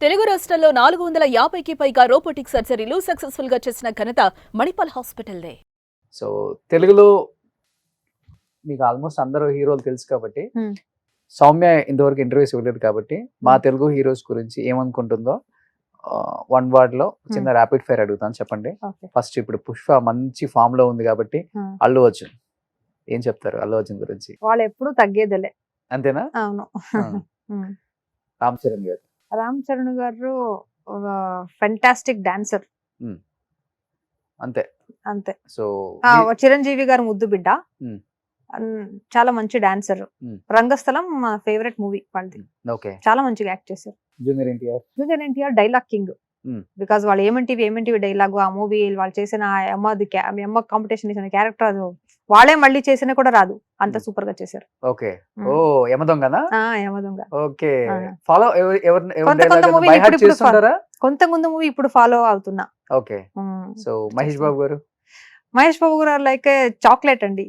తెలుగు రాష్ట్రాల్లో 450కి పైగా రోబోటిక్ సర్జరీలు సక్సెస్ఫుల్ గా చేసిన ఘనత మణిపాల్ హాస్పిటల్దే. సో తెలుగులో మీకు ఆల్మోస్ట్ అందరూ హీరోలు తెలుసు కాబట్టి సౌమ్య ఇంతవరకు ఇంటర్వ్యూస్ ఇవ్వలేదు కాబట్టి మా తెలుగు హీరోస్ గురించి ఏమనుకుంటుందో వన్ వర్డ్ లో చిన్న ర్యాపిడ్ ఫైర్ అడుగుతాను, చెప్పండి. ఫస్ట్ ఇప్పుడు పుష్ప మంచి ఫామ్ లో ఉంది కాబట్టి అల్లు అర్జున్ ఏం చెప్తారు అల్లు అర్జున్ గురించి? వాళ్ళు ఎప్పుడు తగ్గేదిలే. అంతేనా? అవును. రామ్ చరణ్ గారు? రామ్ చరణ్ గారు ఫెంటాస్టిక్ డాన్సర్. అంతే అంతే. సో చిరంజీవి గారు ముద్దు బిడ్డ, చాలా మంచి డాన్సర్. రంగస్థలం మా ఫేవరెట్ మూవీ వాళ్ళది. ఓకే, చాలా మంచిగా యాక్ట్ చేశారు. Junior NTR? Junior NTR dialogue king. Because వాళ్ళు ఏమంటివి డైలాగ్, ఆ మూవీ వాళ్ళు చేసిన అమ్మ కాంపిటీషన్ చేసిన క్యారెక్టర్ అది వాళ్ళే మళ్ళీ చేసినా కూడా రాదు, అంత సూపర్ గా చేశారు. ఓకే. ఓ యమదొంగనా? యమదొంగ. ఓకే. ఫాలో కొంత ముందు మూవీ ఇప్పుడు ఫాలో అవుతున్నా. ఓకే. సో మహేష్ బాబు గారు? మహేష్ బాబు గారు లైక్ చాక్లెట్ అండి,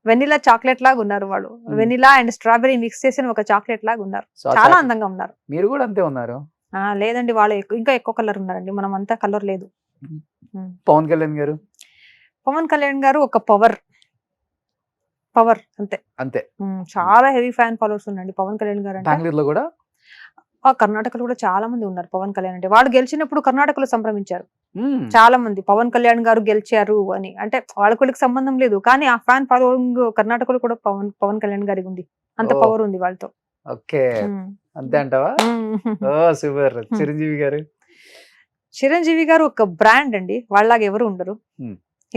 వెనిలా చాక్లెట్ లాగా ఉన్నారు వాళ్ళు. వెనిలా అండ్ స్ట్రాబెరీ మిక్స్ చేసిన ఒక చాక్లెట్ లాగా ఉన్నారు, చాలా అందంగా ఉన్నారు. మీరు కూడా అంతే ఉన్నారు? లేదండి, వాళ్ళు ఇంకా ఎక్కువ కలర్ ఉన్నారండి, మనం అంతా కలర్ లేదు. పవన్ కళ్యాణ్ గారు? పవన్ కళ్యాణ్ గారు ఒక పవర్ అంతే అంతే. చాలా హెవీ ఫ్యాన్ ఫాలోవర్స్ ఉండండి పవన్ కళ్యాణ్ గారు. బెంగళూరులో కూడా, కర్ణాటకలో కూడా చాలా మంది ఉన్నారు పవన్ కళ్యాణ్ అంటే. వాళ్ళు గెలిచినప్పుడు కర్ణాటకలో సంభ్రమించారు చాలా మంది, పవన్ కళ్యాణ్ గారు గెలిచారు అని. అంటే వాళ్ళకి సంబంధం లేదు, కానీ ఆ ఫ్యాన్ ఫాలోయింగ్ కర్ణాటకలో కూడా పవన్ కళ్యాణ్ గారికి ఉంది, అంత పవర్ ఉంది వాళ్ళతో. ఓకే, అంతే అంటావా? సూపర్. చిరంజీవి గారు? చిరంజీవి గారు ఒక బ్రాండ్ అండి, వాళ్ళలాగా ఎవరు ఉండరు.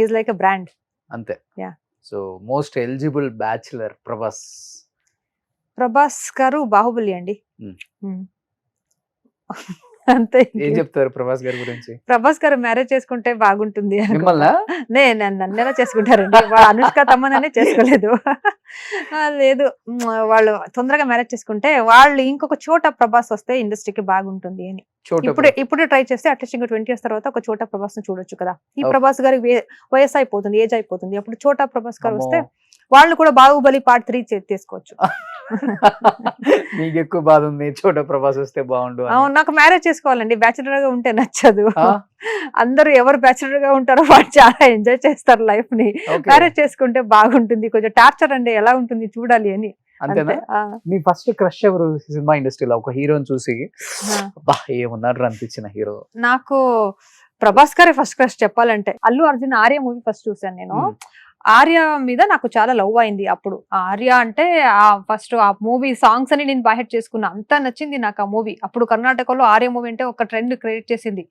Is like a brand. అంతే. Yeah. So most eligible bachelor? Prabhas garu Baahubali అండి. అంతే. ఏం చెప్తారు ప్రభాస్ గారి గురించి? ప్రభాస్ గారు మ్యారేజ్ చేసుకుంటే బాగుంటుంది. నన్ను ఎలా చేసుకుంటారండి, వాళ్ళు అనుష్క తమ్మననే చేసుకోలేదు. లేదు, వాళ్ళు తొందరగా మ్యారేజ్ చేసుకుంటే వాళ్ళు ఇంకొక చోట ప్రభాస్ వస్తే ఇండస్ట్రీకి బాగుంటుంది అని. ఇప్పుడు ట్రై చేస్తే అట్లీస్ట్ ఇంకా 20 years తర్వాత ఒక చోట ప్రభాస్ ను చూడొచ్చు కదా. ఈ ప్రభాస్ గారికి వయసు అయిపోతుంది, ఏజ్ అయిపోతుంది, అప్పుడు చోటా ప్రభాస్ గారు వస్తే వాళ్ళు కూడా బాహుబలి పార్ట్ 3 తీసుకోవచ్చు. మీకు ఎక్కువ బాధ ఉంది చోటా ప్రభాస్ వస్తే బాగుండు? నాకు మ్యారేజ్ చేసుకోవాలండి, బ్యాచులర్ గా ఉంటే నచ్చదు. అందరూ ఎవరు బ్యాచులర్ గా ఉంటారో వాళ్ళు చాలా ఎంజాయ్ చేస్తారు లైఫ్ ని. మ్యారేజ్ చేసుకుంటే బాగుంటుంది, కొంచెం టార్చర్ అండి ఎలా ఉంటుంది చూడాలి అని. అంతేనా? మీ ఫస్ట్ క్రష్ ఎవరు సినిమా ఇండస్ట్రీలో? ఒక హీరోని చూసి ఏమున్నాడు అనిపించిన హీరో? నాకు ప్రభాస్ గారే ఫస్ట్ క్రష్ చెప్పాలంటే. అల్లు అర్జున్ ఆర్య మూవీ ఫస్ట్ చూసాను నేను. ఆర్య మీద నాకు చాలా లవ్ అయింది అప్పుడు. ఆర్య అంటే ఫస్ట్ ఆ మూవీ సాంగ్స్ అని నేను బైహెడ్ చేసుకున్నా, అంతా నచ్చింది నాకు ఆ మూవీ. అప్పుడు కర్ణాటకలో ఆర్య మూవీ అంటే ఒక ట్రెండ్ క్రియేట్ చేసింది.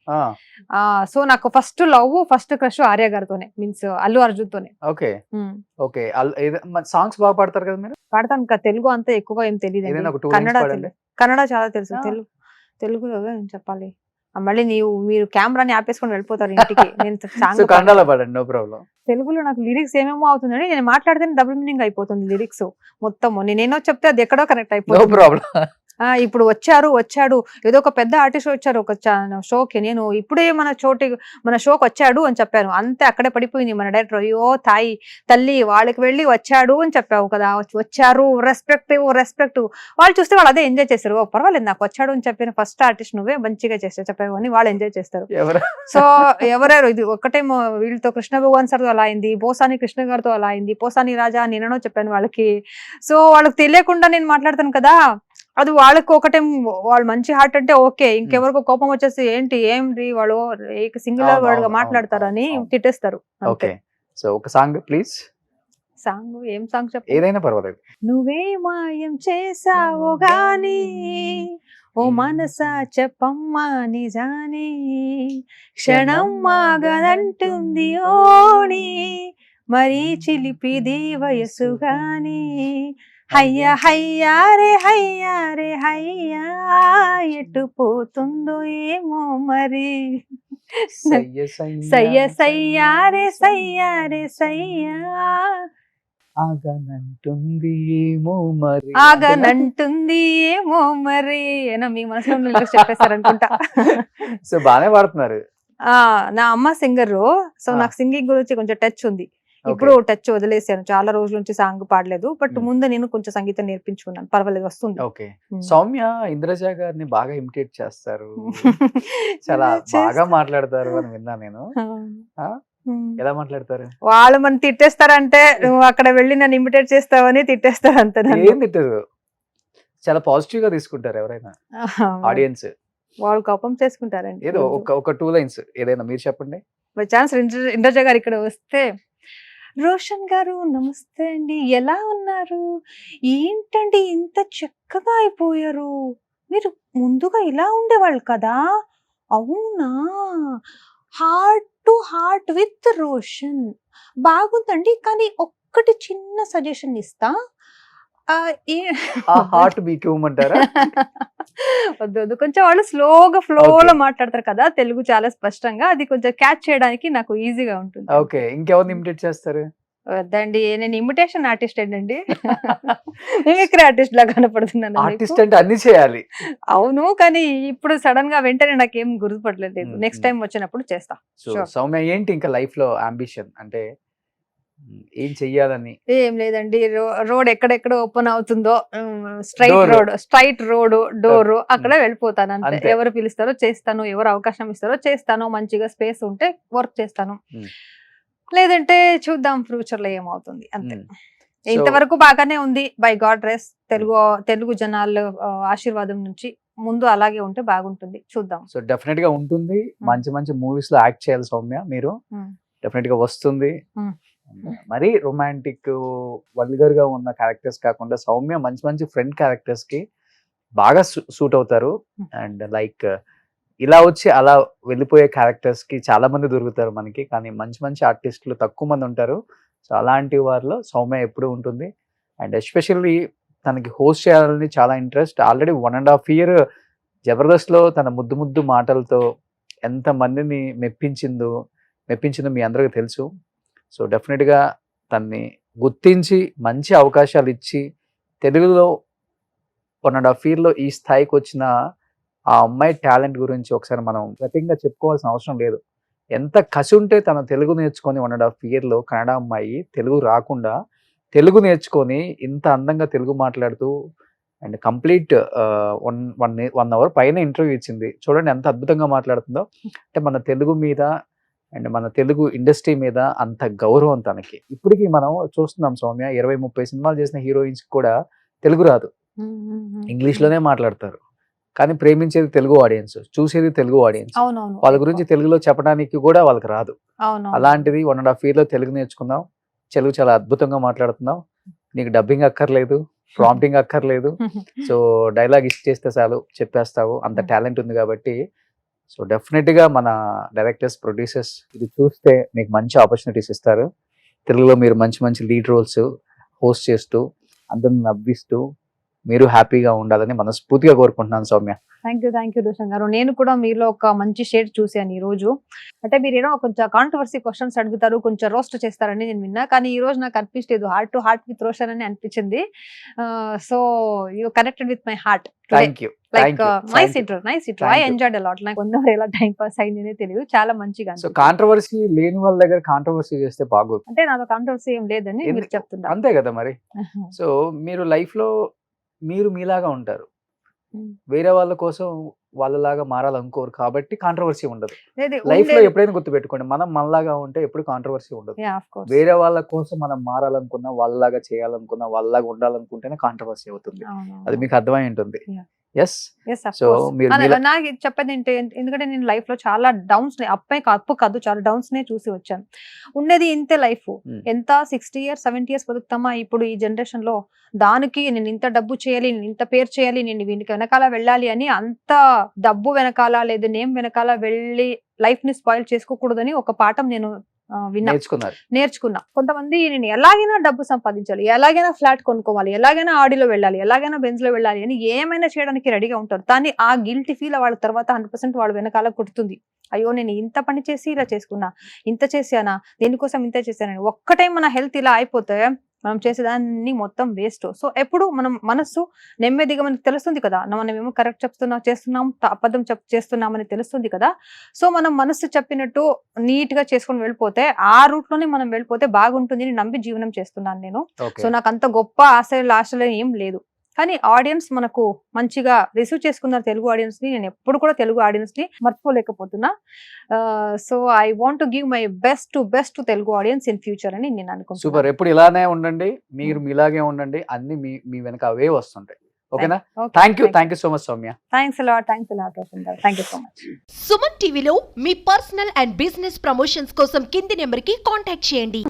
సో నాకు first love, first crush Arya గారితోనే, మీన్స్ అల్లు అర్జున్ తోనే. ఓకే. ఓకే. సాంగ్స్ బాగా పాడతారు కదా మీరు? పాడతాను, ఇంకా తెలుగు అంతా ఎక్కువ ఏం తెలియదు, కన్నడ చాలా తెలుసు. తెలుగులో ఏం చెప్పాలి, మళ్ళీ మీరు కెమెరాని ఆపేసుకొని వెళ్ళిపోతారు ఇంటికి. నేను కన్నడలో పాడండి, నో ప్రాబ్లం. తెలుగులో నాకు లిరిక్స్ ఏమేమో అవుతుందండి, నేను మాట్లాడితేనే డబుల్ మీనింగ్ అయిపోతుంది లిరిక్స్ మొత్తము. నేనేనో చెప్తే అది ఎక్కడో కనెక్ట్ అయిపోతుంది. ఇప్పుడు వచ్చాడు ఏదో ఒక పెద్ద ఆర్టిస్ట్ వచ్చారు ఒక షోకి, నేను ఇప్పుడే మన షోకి వచ్చాడు అని చెప్పాను, అంతే అక్కడే పడిపోయింది మన డైరెక్టర్. అయ్యో తాయి తల్లి, వాళ్ళకి వెళ్ళి వచ్చాడు అని చెప్పావు కదా, వచ్చారు, రెస్పెక్ట్. వాళ్ళు చూస్తే వాళ్ళు అదే ఎంజాయ్ చేస్తారు. పర్వాలేదు, నాకు వచ్చాడు అని చెప్పిన ఫస్ట్ ఆర్టిస్ట్ నువ్వే మంచిగా చెప్పావు అని వాళ్ళు ఎంజాయ్ చేస్తారు. సో ఎవరెవరు, ఇది ఒక్కటేమో వీళ్ళతో కృష్ణ భగవాన్ సార్తో అలా అయింది, పోసాని కృష్ణ గారితో అలా అయింది, పోసాని రాజా నేనో చెప్పాను వాళ్ళకి. సో వాళ్ళకి తెలియకుండా నేను మాట్లాడతాను కదా, అది వాళ్ళకి ఒకటేం, వాళ్ళు మంచి హార్ట్ అంటే ఓకే, ఇంకెవరికో కోపం వచ్చేసి ఏంటి వాళ్ళు సింగిల్ వర్డ్ గా మాట్లాడతారని తిట్టేస్తారు. ఓకే. సో ఒక సాంగ్ ప్లీజ్. సాంగ్ ఏం సాంగ్ చెప్పు? ఏదైనా పర్వాలేదు. నువ్వే మాయం చేసావో గాని ఓ మనసా చెప్పమ్మా నిజాని, క్షణం మాగదంటుంది ఓణి, మరీ చిలిపిది వయసు గాని, హయ్యా హయ్యారే హయ్యా ఎటు పోతుందో ఏమో మరి, సయ్యారే సయ్యా ఆగనంటుంది ఏమో మరి ఏనా మీ మనసులో చెప్పేశారనుకుంటా. సో బానే పాడుతున్నారు. నా అమ్మ సింగర్, సో నాకు సింగింగ్ గురించి కొంచెం టచ్ ఉంది. ఇప్పుడు టచ్ వదిలేసాను, చాలా రోజుల నుంచి సాంగ్ పాడలేదు. బట్ ముందు నేను కొంచెం సంగీతం నేర్పించుకున్నాను, పర్వాలేదు వస్తుంది. ఓకే. సౌమ్య ఇంద్రజ గారిని బాగా ఇమిటేట్ చేస్తారు, చాలా బాగా మాట్లాడతారు అని విన్నా నేను. ఎలా మాట్లాడతారు? వాళ్ళు మన తిట్టేస్తారంటే నువ్వు అక్కడ వెళ్ళి నన్ను ఇమిటేట్ చేస్తావని తిట్టేస్తారు అంతే. ఏం తిట్టరు, చాలా పాజిటివ్ గా తీసుకుంటారు ఎవరైనా ఆడియన్స్. వాళ్ళు కోపం చేసుకుంటారండి. ఏదో ఒక 2 లైన్స్ ఏదైనా మీరు చెప్పండి. బై ఛాన్స్ ఇంద్రజ గారు ఇక్కడ వస్తే, రోషన్ గారు నమస్తే అండి, ఎలా ఉన్నారు, ఏంటండి ఇంత చక్కగా అయిపోయారు, మీరు ముందుగా ఇలా ఉండేవాళ్ళు కదా, అవునా, heart to heart with Roshan బాగుందండి, కానీ ఒక్కటి చిన్న సజెషన్ ఇస్తా, హార్ట్ మీకు ఇవ్వమంటారా? వద్దు వద్దు, కొంచెం వాళ్ళు స్లోగా ఫ్లోలో మాట్లాడతారు కదా తెలుగు చాలా స్పష్టంగా, అది కొంచెం క్యాచ్ చేయడానికి నాకు ఈజీగా ఉంటుంది. ఓకే, ఇంకెవరిని ఇమిటేట్ చేస్తారు? వద్దండి, నేను ఇమిటేషన్ ఆర్టిస్ట్ అండి, మిమిక్రీ ఆర్టిస్ట్ లా కనపడుతున్నాను. ఆర్టిస్ట్ అంటే అన్ని చేయాలి. అవును, కానీ ఇప్పుడు సడన్ గా వెంటనే నాకేం గుర్తుపడలేదు, నెక్స్ట్ టైం వచ్చినప్పుడు చేస్తా. సౌమ్య ఏంటి ఇంకా లైఫ్ లో అంబిషన్, అంటే ఏం చెయ్యాలని? ఏం లేదండి, రోడ్ ఎక్కడెక్కడ ఓపెన్ అవుతుందో, స్ట్రైట్ రోడ్ డోర్ అక్కడ వెళ్ళిపోతాను అంతే. ఎవరు పిలుస్తారో చేస్తాను, ఎవరు అవకాశం ఇస్తారో చేస్తాను, మంచిగా స్పేస్ ఉంటే వర్క్ చేస్తాను, లేదంటే చూద్దాం ఫ్యూచర్ లో ఏమవుతుంది అంతే. ఇంతవరకు బాగానే ఉంది బై గాడ్ గ్రేస్, తెలుగు జనాల ఆశీర్వాదం నుంచి ముందు అలాగే ఉంటే బాగుంటుంది, చూద్దాం. సో డెఫినెట్ గా ఉంటుంది, మంచి మంచి మూవీస్ లో యాక్ట్ చేయాలి సౌమ్య మీరు, డెఫినెట్ గా వస్తుంది. మరి రొమాంటిక్ వల్గర్ గా ఉన్న క్యారెక్టర్స్ కాకుండా సౌమ్య మంచి మంచి ఫ్రెండ్ క్యారెక్టర్స్ కి బాగా సూట్ అవుతారు. అండ్ లైక్ ఇలా వచ్చి అలా వెళ్ళిపోయే క్యారెక్టర్స్ కి చాలా మంది దొరుకుతారు మనకి, కానీ మంచి మంచి ఆర్టిస్టులు తక్కువ మంది ఉంటారు. సో అలాంటి వారిలో సౌమ్య ఎప్పుడు ఉంటుంది. అండ్ ఎస్పెషల్లీ తనకి హోస్ట్ చేయాలని చాలా ఇంట్రెస్ట్. ఆల్రెడీ 1.5 year జబర్దస్త్ లో తన ముద్దు ముద్దు మాటలతో ఎంత మందిని మెప్పించిందో మీ అందరికీ తెలుసు. సో డెఫినెట్గా తన్ని గుర్తించి మంచి అవకాశాలు ఇచ్చి తెలుగులో 1.5 year ఈ స్థాయికి వచ్చిన ఆ అమ్మాయి టాలెంట్ గురించి ఒకసారి మనం ప్రత్యేకంగా చెప్పుకోవాల్సిన అవసరం లేదు. ఎంత కసి ఉంటే తన తెలుగు నేర్చుకొని 1.5 year కన్నడ అమ్మాయి తెలుగు రాకుండా తెలుగు నేర్చుకొని ఇంత అందంగా తెలుగు మాట్లాడుతూ అండ్ కంప్లీట్ 1 hour పైన ఇంటర్వ్యూ ఇచ్చింది. చూడండి ఎంత అద్భుతంగా మాట్లాడుతుందో. అంటే మన తెలుగు మీద అండ్ మన తెలుగు ఇండస్ట్రీ మీద అంత గౌరవం తనకి. ఇప్పటికీ మనం చూస్తున్నాం సౌమ్య 20-30 సినిమాలు చేసిన హీరోయిన్స్ కూడా తెలుగు రాదు, ఇంగ్లీష్ లోనే మాట్లాడతారు, కానీ ప్రేమించేది తెలుగు ఆడియన్స్, చూసేది తెలుగు ఆడియన్స్. వాళ్ళ గురించి తెలుగులో చెప్పడానికి కూడా వాళ్ళకి రాదు. అలాంటిది 1.5 year తెలుగు నేర్చుకుందాం, తెలుగు చాలా అద్భుతంగా మాట్లాడుతున్నాం, నీకు డబ్బింగ్ అక్కర్లేదు, ప్రాంప్టింగ్ అక్కర్లేదు, సో డైలాగ్ ఇచ్చేస్తే చాలు చెప్పేస్తావు, అంత టాలెంట్ ఉంది కాబట్టి. సో డెఫినెట్గా మన డైరెక్టర్స్ ప్రొడ్యూసర్స్ ఇది చూస్తే మీకు మంచి ఆపర్చునిటీస్ ఇస్తారు. తెలుగులో మీరు మంచి మంచి లీడ్ రోల్స్ హోస్ట్ చేస్తూ అందరిని నవ్విస్తూ మీరు హ్యాపీగా ఉండాలని మనస్ఫూర్తిగా కోరుకుంటున్నాను సౌమ్య. థ్యాంక్ యూ రోషన్ గారు. నేను కూడా మీలో ఒక మంచి షేడ్ చూశాను ఈ రోజు. అంటే మీరు ఏదో కొంచెం కాంట్రవర్సీ క్వశ్చన్స్ అడుగుతారు, కొంచెం రోస్ట్ చేస్తారని నేను విన్నా, కానీ ఈ రోజు నాకు అనిపించలేదు heart to heart with Roshan అని అనిపించింది. So you connected with my heart. Like nice intro, I enjoyed a lot. నాకు 1 hour ఎలా టైం పాస్ అయిందనే తెలియదు, చాలా మంచిగా. సో కాంట్రవర్సీ లేని వాళ్ళ దగ్గర కాంట్రవర్సీ చేస్తే బాగోదు. అంటే నాతో కాంట్రవర్సీ ఏం లేదని మీరు చెప్తున్నారు, అంతే కదా మరి. సో మీరు లైఫ్ లో మీరు మీలాగా ఉంటారు, వేరే వాళ్ళ కోసం వాళ్ళలాగా మారాలనుకోరు కాబట్టి కాంట్రవర్సీ ఉండదు. లైఫ్ లో ఎప్పుడైనా గుర్తుపెట్టుకోండి, మనం మనలాగా ఉంటే ఎప్పుడు కాంట్రవర్సీ ఉండదు. వేరే వాళ్ళ కోసం మనం మారాలనుకున్నా, వాళ్ళలాగా చేయాలనుకున్నా, వాళ్ళలాగా ఉండాలనుకుంటేనే కాంట్రవర్సీ అవుతుంది. అది మీకు అర్థమై ఉంటుంది. సో నాకు చెప్పేది ఏంటి, ఎందుకంటే నేను లైఫ్ లో చాలా డౌన్స్, అప్పు కాదు చాలా డౌన్స్ నే చూసి వచ్చాను. ఉండేది ఇంతే లైఫ్, ఎంత 60 years 70 years బతుకుతామా ఇప్పుడు ఈ జనరేషన్ లో. దానికి నేను ఇంత డబ్బు చేయాలి, నేను ఇంత పేరు చేయాలి, నేను వీనికి వెనకాల వెళ్ళాలి అని, అంత డబ్బు వెనకాల లేదు నేమ్ వెనకాల వెళ్ళి లైఫ్ ని స్పాయిల్ చేసుకోకూడదని ఒక పాఠం నేను నేర్చుకున్నా. కొంతమంది నేను ఎలాగైనా డబ్బు సంపాదించాలి, ఎలాగైనా ఫ్లాట్ కొనుక్కోవాలి, ఎలాగైనా ఆడిలో వెళ్ళాలి, ఎలాగైనా బెంజ్ లో వెళ్ళాలి అని ఏమైనా చేయడానికి రెడీగా ఉంటారు. కానీ ఆ గిల్టీ ఫీల్ వాళ్ళ తర్వాత 100% వాళ్ళ వెనకాల కుడుతుంది. అయ్యో నేను ఇంత పని చేసి ఇలా చేసుకున్నా, ఇంత చేశానా, దేనికోసం ఇంత చేశానని. ఒక్క టైం మన హెల్త్ ఇలా అయిపోతే మనం చేసేదాన్ని మొత్తం వేస్ట్. సో ఎప్పుడు మనం మనస్సు నెమ్మదిగా మనకి తెలుస్తుంది కదా, మనం ఏమో కరెక్ట్ చేస్తున్నాం అబద్ధం చేస్తున్నామని తెలుస్తుంది కదా. సో మనం మనస్సు చెప్పినట్టు నీట్ గా చేసుకొని వెళ్ళిపోతే ఆ రూట్ లోనే మనం వెళ్ళిపోతే బాగుంటుంది అని నమ్మి జీవనం చేస్తున్నాను నేను. సో నాకు అంత గొప్ప ఆశలు ఏం లేదు, కానీ ఆడియన్స్ మనకు మంచిగా రిసీవ్ చేసుకున్నారు తెలుగు ఆడియన్స్ ని. నేను ఎప్పుడు కూడా తెలుగు ఆడియన్స్ ని మర్చిపోలేకపోతున్నా. So I want to give my best to Telugu audience in future అని నేను అనుకుంటున్నాను. సూపర్, ఎప్పుడు ఇలానే ఉండండి, మీరు మీలాగే ఉండండి, అన్ని మీ వెనక అవే వస్తుంటాయి. ఓకేనా? Thank you so much Soumya. Thanks a lot Roshan. Thank you so much. Suman టీవీలో మీ పర్సనల్ అండ్ బిజినెస్ ప్రమోషన్స్ కోసం కింది నెంబర్ కి కాంటాక్ట్ చేయండి.